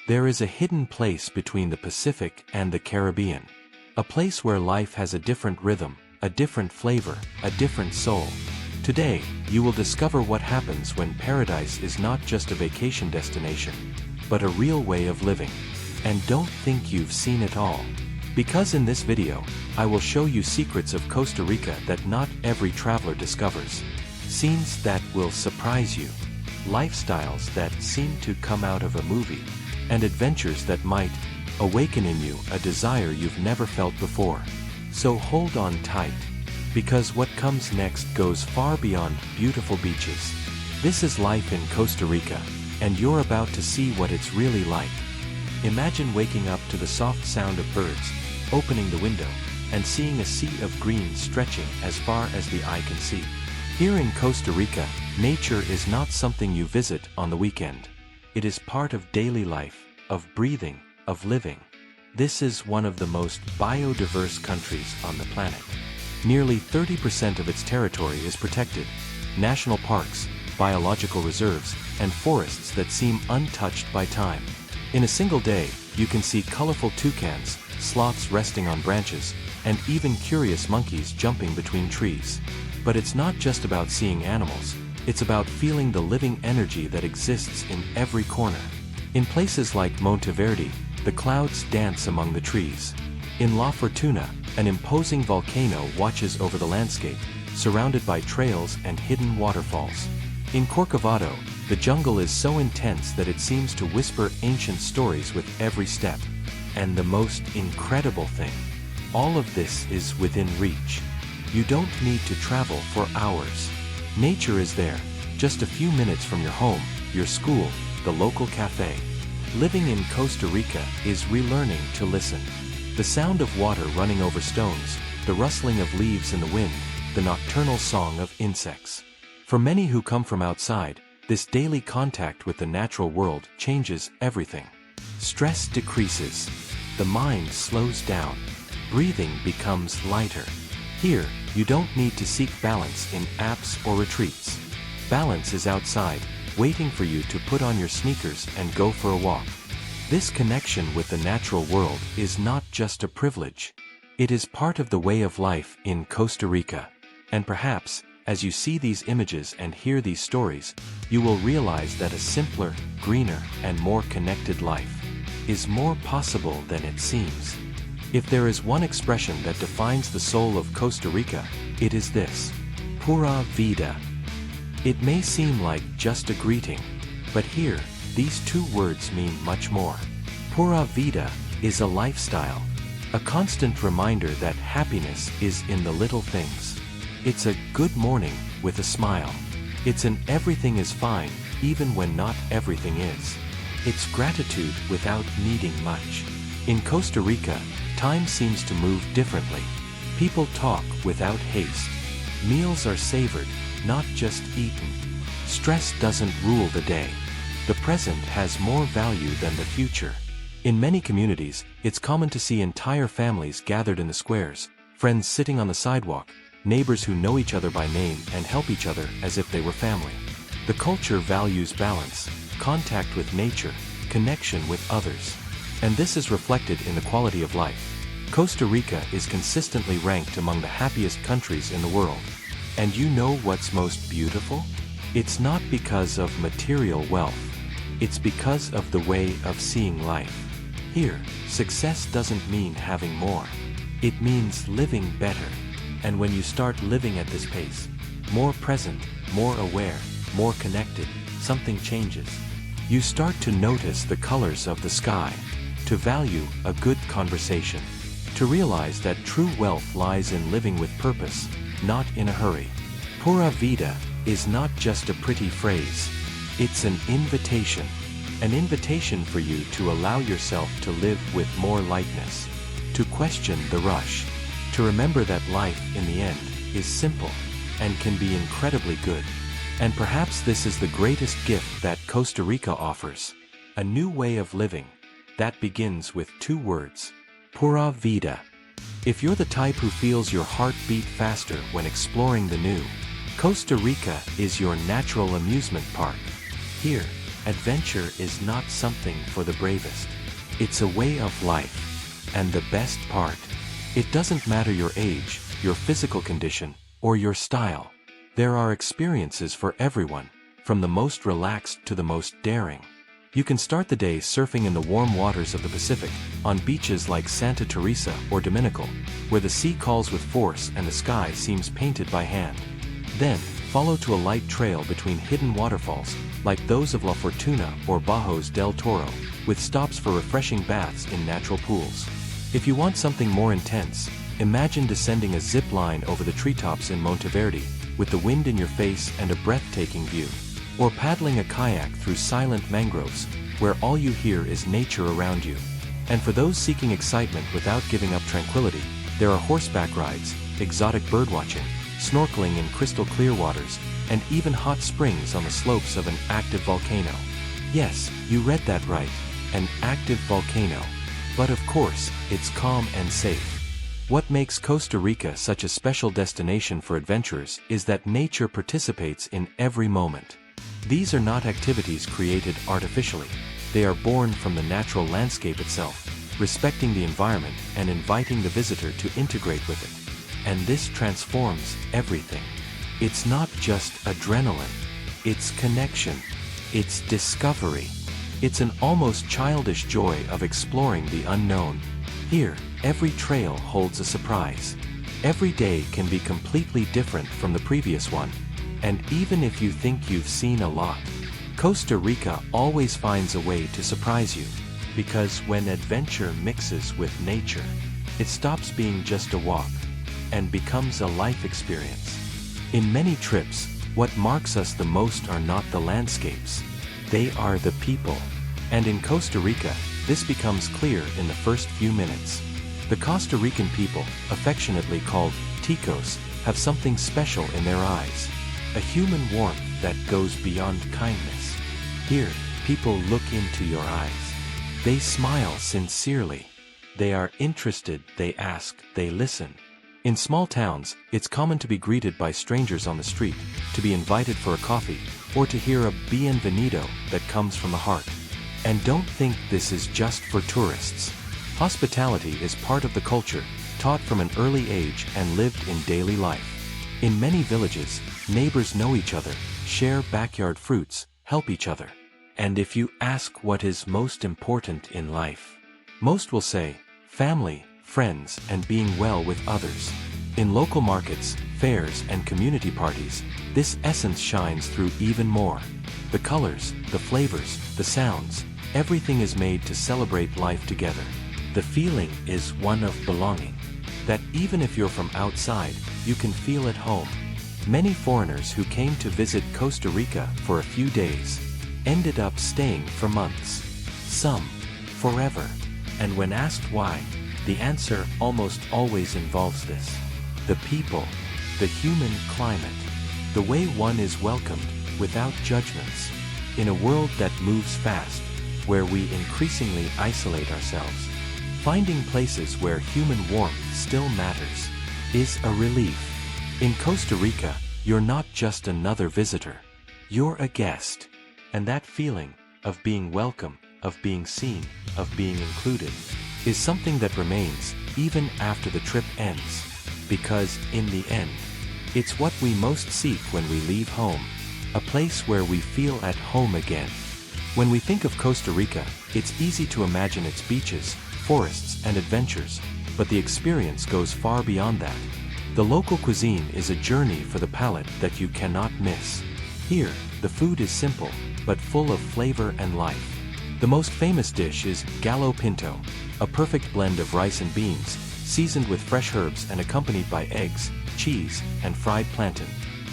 There is a hidden place between the Pacific and the Caribbean. A place where life has a different rhythm, a different flavor, a different soul. Today, you will discover what happens when paradise is not just a vacation destination, but a real way of living. And don't think you've seen it all. Because in this video, I will show you secrets of Costa Rica that not every traveler discovers. Scenes that will surprise you. Lifestyles that seem to come out of a movie. And adventures that might awaken in you a desire you've never felt before. So hold on tight, because what comes next goes far beyond beautiful beaches. This is life in Costa Rica, and you're about to see what it's really like. Imagine waking up to the soft sound of birds, opening the window, and seeing a sea of green stretching as far as the eye can see. Here in Costa Rica, nature is not something you visit on the weekend. It is part of daily life, of breathing, of living. This is one of the most biodiverse countries on the planet. Nearly 30% of its territory is protected. National parks, biological reserves, and forests that seem untouched by time. In a single day, you can see colorful toucans, sloths resting on branches, and even curious monkeys jumping between trees. But it's not just about seeing animals, it's about feeling the living energy that exists in every corner. In places like Monteverde, the clouds dance among the trees. In La Fortuna, an imposing volcano watches over the landscape, surrounded by trails and hidden waterfalls. In Corcovado, the jungle is so intense that it seems to whisper ancient stories with every step. And the most incredible thing, all of this is within reach. You don't need to travel for hours. Nature is there, just a few minutes from your home, your school, the local cafe. Living in Costa Rica is relearning to listen. The sound of water running over stones, the rustling of leaves in the wind, the nocturnal song of insects. For many who come from outside, this daily contact with the natural world changes everything. Stress decreases. The mind slows down. Breathing becomes lighter. Here, you don't need to seek balance in apps or retreats. Balance is outside, waiting for you to put on your sneakers and go for a walk. This connection with the natural world is not just a privilege. It is part of the way of life in Costa Rica. And perhaps, as you see these images and hear these stories, you will realize that a simpler, greener, and more connected life is more possible than it seems. If there is one expression that defines the soul of Costa Rica, it is this: Pura Vida. It may seem like just a greeting, but here, these two words mean much more. Pura Vida is a lifestyle, a constant reminder that happiness is in the little things. It's a good morning with a smile. It's an everything is fine, even when not everything is. It's gratitude without needing much. In Costa Rica, time seems to move differently. People talk without haste. Meals are savored, not just eaten. Stress doesn't rule the day. The present has more value than the future. In many communities, it's common to see entire families gathered in the squares, friends sitting on the sidewalk, neighbors who know each other by name and help each other as if they were family. The culture values balance, contact with nature, connection with others. And this is reflected in the quality of life. Costa Rica is consistently ranked among the happiest countries in the world. And you know what's most beautiful? It's not because of material wealth. It's because of the way of seeing life. Here, success doesn't mean having more. It means living better. And when you start living at this pace, more present, more aware, more connected, something changes. You start to notice the colors of the sky, to value a good conversation, to realize that true wealth lies in living with purpose, not in a hurry. Pura Vida is not just a pretty phrase. It's an invitation for you to allow yourself to live with more lightness, to question the rush, to remember that life, in the end, is simple and can be incredibly good. And perhaps this is the greatest gift that Costa Rica offers: a new way of living that begins with two words: Pura Vida. If you're the type who feels your heart beat faster when exploring the new, Costa Rica is your natural amusement park. Here, adventure is not something for the bravest. It's a way of life. And the best part, it doesn't matter your age, your physical condition, or your style. There are experiences for everyone, from the most relaxed to the most daring. You can start the day surfing in the warm waters of the Pacific, on beaches like Santa Teresa or Dominical, where the sea calls with force and the sky seems painted by hand. Then, follow to a light trail between hidden waterfalls, like those of La Fortuna or Bajos del Toro, with stops for refreshing baths in natural pools. If you want something more intense, imagine descending a zip line over the treetops in Monteverde, with the wind in your face and a breathtaking view. Or paddling a kayak through silent mangroves, where all you hear is nature around you. And for those seeking excitement without giving up tranquility, there are horseback rides, exotic birdwatching, snorkeling in crystal clear waters, and even hot springs on the slopes of an active volcano. Yes, you read that right, an active volcano. But of course, it's calm and safe. What makes Costa Rica such a special destination for adventurers is that nature participates in every moment. These are not activities created artificially. They are born from the natural landscape itself, respecting the environment and inviting the visitor to integrate with it. And this transforms everything. It's not just adrenaline. It's connection. It's discovery. It's an almost childish joy of exploring the unknown. Here, every trail holds a surprise. Every day can be completely different from the previous one. And even if you think you've seen a lot, Costa Rica always finds a way to surprise you. Because when adventure mixes with nature, it stops being just a walk and becomes a life experience. In many trips, what marks us the most are not the landscapes. They are the people. And in Costa Rica, this becomes clear in the first few minutes. The Costa Rican people, affectionately called ticos, have something special in their eyes. A human warmth that goes beyond kindness. Here, people look into your eyes. They smile sincerely. They are interested, they ask, they listen. In small towns, it's common to be greeted by strangers on the street, to be invited for a coffee, or to hear a bienvenido that comes from the heart. And don't think this is just for tourists. Hospitality is part of the culture, taught from an early age and lived in daily life. In many villages, neighbors know each other, share backyard fruits, help each other. And if you ask what is most important in life, most will say, family, friends, and being well with others. In local markets, fairs, and community parties, this essence shines through even more. The colors, the flavors, the sounds, everything is made to celebrate life together. The feeling is one of belonging. That even if you're from outside, you can feel at home. Many foreigners who came to visit Costa Rica for a few days ended up staying for months. Some, forever. And when asked why, the answer almost always involves this. The people, the human climate, the way one is welcomed, without judgments. In a world that moves fast, where we increasingly isolate ourselves, finding places where human warmth still matters is a relief. In Costa Rica, you're not just another visitor. You're a guest. And that feeling of being welcome, of being seen, of being included, is something that remains even after the trip ends. Because, in the end, it's what we most seek when we leave home. A place where we feel at home again. When we think of Costa Rica, it's easy to imagine its beaches, forests, and adventures, but the experience goes far beyond that. The local cuisine is a journey for the palate that you cannot miss. Here, the food is simple, but full of flavor and life. The most famous dish is gallo pinto, a perfect blend of rice and beans, seasoned with fresh herbs and accompanied by eggs, cheese, and fried plantain.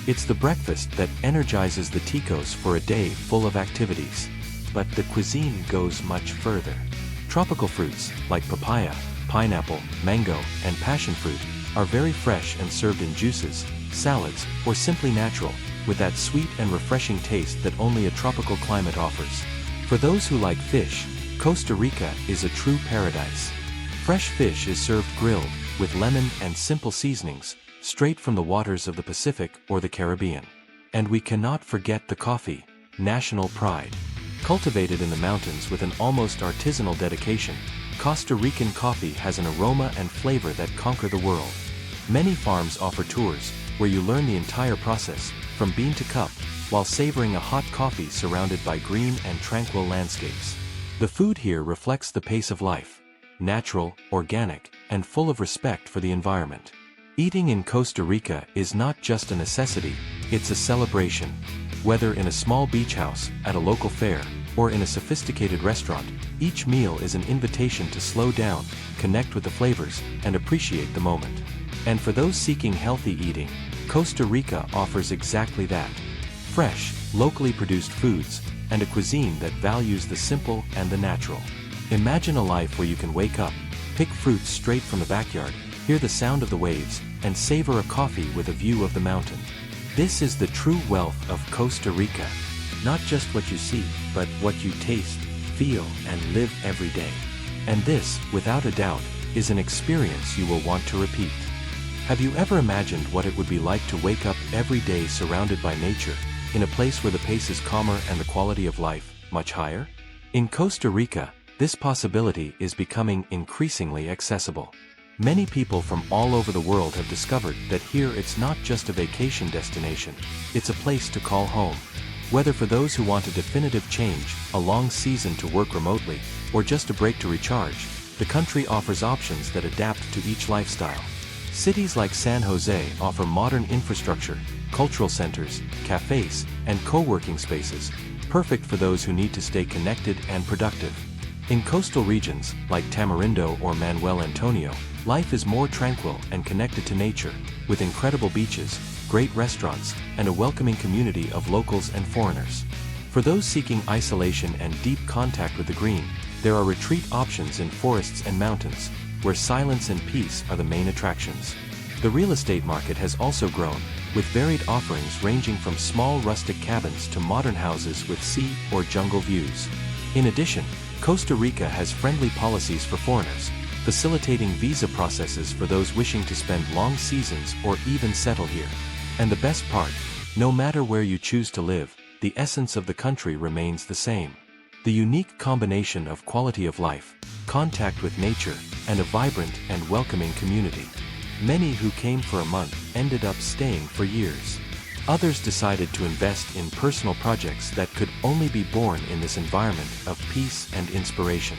It's the breakfast that energizes the ticos for a day full of activities. But the cuisine goes much further. Tropical fruits, like papaya, pineapple, mango, and passion fruit, are very fresh and served in juices, salads, or simply natural, with that sweet and refreshing taste that only a tropical climate offers. For those who like fish, Costa Rica is a true paradise. Fresh fish is served grilled, with lemon and simple seasonings, straight from the waters of the Pacific or the Caribbean. And we cannot forget the coffee, national pride. Cultivated in the mountains with an almost artisanal dedication, Costa Rican coffee has an aroma and flavor that conquer the world. Many farms offer tours, where you learn the entire process, from bean to cup, while savoring a hot coffee surrounded by green and tranquil landscapes. The food here reflects the pace of life, natural, organic, and full of respect for the environment. Eating in Costa Rica is not just a necessity, it's a celebration. Whether in a small beach house, at a local fair, or in a sophisticated restaurant, each meal is an invitation to slow down, connect with the flavors, and appreciate the moment. And for those seeking healthy eating, Costa Rica offers exactly that. Fresh, locally produced foods, and a cuisine that values the simple and the natural. Imagine a life where you can wake up, pick fruits straight from the backyard, hear the sound of the waves, and savor a coffee with a view of the mountain. This is the true wealth of Costa Rica. Not just what you see, but what you taste, feel, and live every day. And this, without a doubt, is an experience you will want to repeat. Have you ever imagined what it would be like to wake up every day surrounded by nature, in a place where the pace is calmer and the quality of life much higher? In Costa Rica, this possibility is becoming increasingly accessible. Many people from all over the world have discovered that here it's not just a vacation destination, it's a place to call home. Whether for those who want a definitive change, a long season to work remotely, or just a break to recharge, the country offers options that adapt to each lifestyle. Cities like San Jose offer modern infrastructure, cultural centers, cafes, and co-working spaces, perfect for those who need to stay connected and productive. In coastal regions, like Tamarindo or Manuel Antonio, life is more tranquil and connected to nature, with incredible beaches, great restaurants, and a welcoming community of locals and foreigners. For those seeking isolation and deep contact with the green, there are retreat options in forests and mountains, where silence and peace are the main attractions. The real estate market has also grown, with varied offerings ranging from small rustic cabins to modern houses with sea or jungle views. In addition, Costa Rica has friendly policies for foreigners, facilitating visa processes for those wishing to spend long seasons or even settle here. And the best part, no matter where you choose to live, the essence of the country remains the same. The unique combination of quality of life, contact with nature, and a vibrant and welcoming community. Many who came for a month ended up staying for years. Others decided to invest in personal projects that could only be born in this environment of peace and inspiration.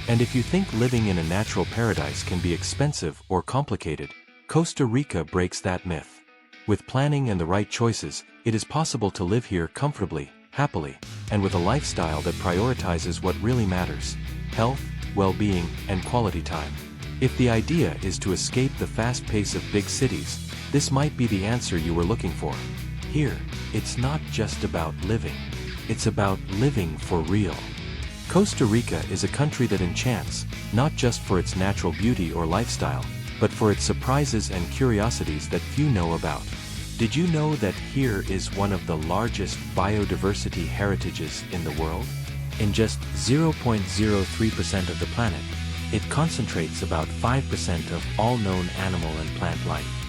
And if you think living in a natural paradise can be expensive or complicated, Costa Rica breaks that myth. With planning and the right choices, it is possible to live here comfortably, happily, and with a lifestyle that prioritizes what really matters: health, well-being, and quality time. If the idea is to escape the fast pace of big cities, this might be the answer you were looking for. Here, it's not just about living. It's about living for real. Costa Rica is a country that enchants, not just for its natural beauty or lifestyle, but for its surprises and curiosities that few know about. Did you know that here is one of the largest biodiversity heritages in the world? In just 0.03% of the planet, it concentrates about 5% of all known animal and plant life.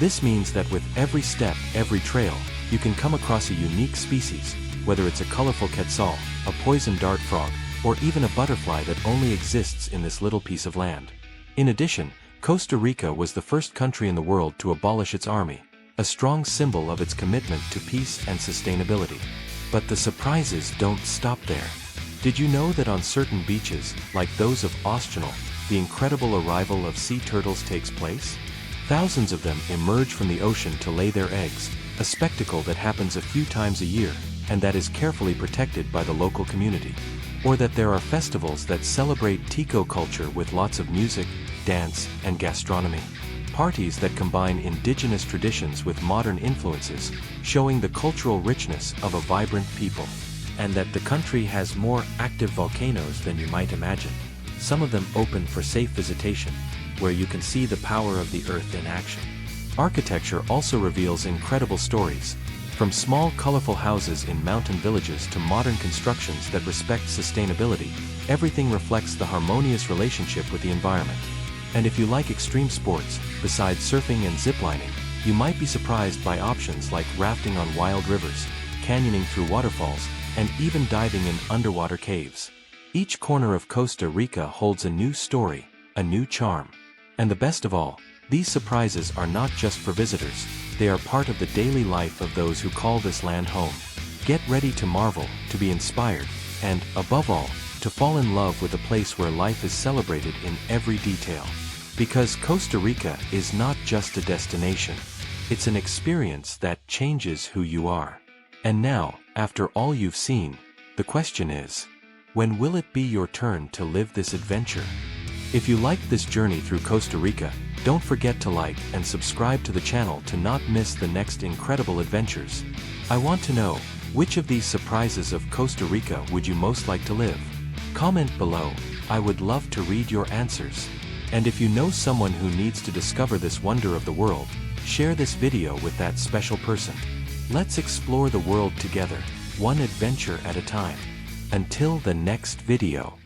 This means that with every step, every trail, you can come across a unique species, whether it's a colorful quetzal, a poison dart frog, or even a butterfly that only exists in this little piece of land. In addition, Costa Rica was the first country in the world to abolish its army, a strong symbol of its commitment to peace and sustainability. But the surprises don't stop there. Did you know that on certain beaches, like those of Austral, the incredible arrival of sea turtles takes place? Thousands of them emerge from the ocean to lay their eggs, a spectacle that happens a few times a year, and that is carefully protected by the local community. Or that there are festivals that celebrate Tico culture with lots of music, dance, and gastronomy. Parties that combine indigenous traditions with modern influences, showing the cultural richness of a vibrant people. And that the country has more active volcanoes than you might imagine. Some of them open for safe visitation, where you can see the power of the earth in action. Architecture also reveals incredible stories, from small colorful houses in mountain villages to modern constructions that respect sustainability. Everything reflects the harmonious relationship with the environment. And if you like extreme sports, besides surfing and ziplining, you might be surprised by options like rafting on wild rivers, canyoning through waterfalls, and even diving in underwater caves. Each corner of Costa Rica holds a new story, a new charm. And the best of all, these surprises are not just for visitors, they are part of the daily life of those who call this land home. Get ready to marvel, to be inspired, and, above all, to fall in love with a place where life is celebrated in every detail. Because Costa Rica is not just a destination. It's an experience that changes who you are. And now, after all you've seen, the question is, when will it be your turn to live this adventure? If you liked this journey through Costa Rica, don't forget to like and subscribe to the channel to not miss the next incredible adventures. I want to know, which of these surprises of Costa Rica would you most like to live? Comment below, I would love to read your answers. And if you know someone who needs to discover this wonder of the world, share this video with that special person. Let's explore the world together, one adventure at a time. Until the next video.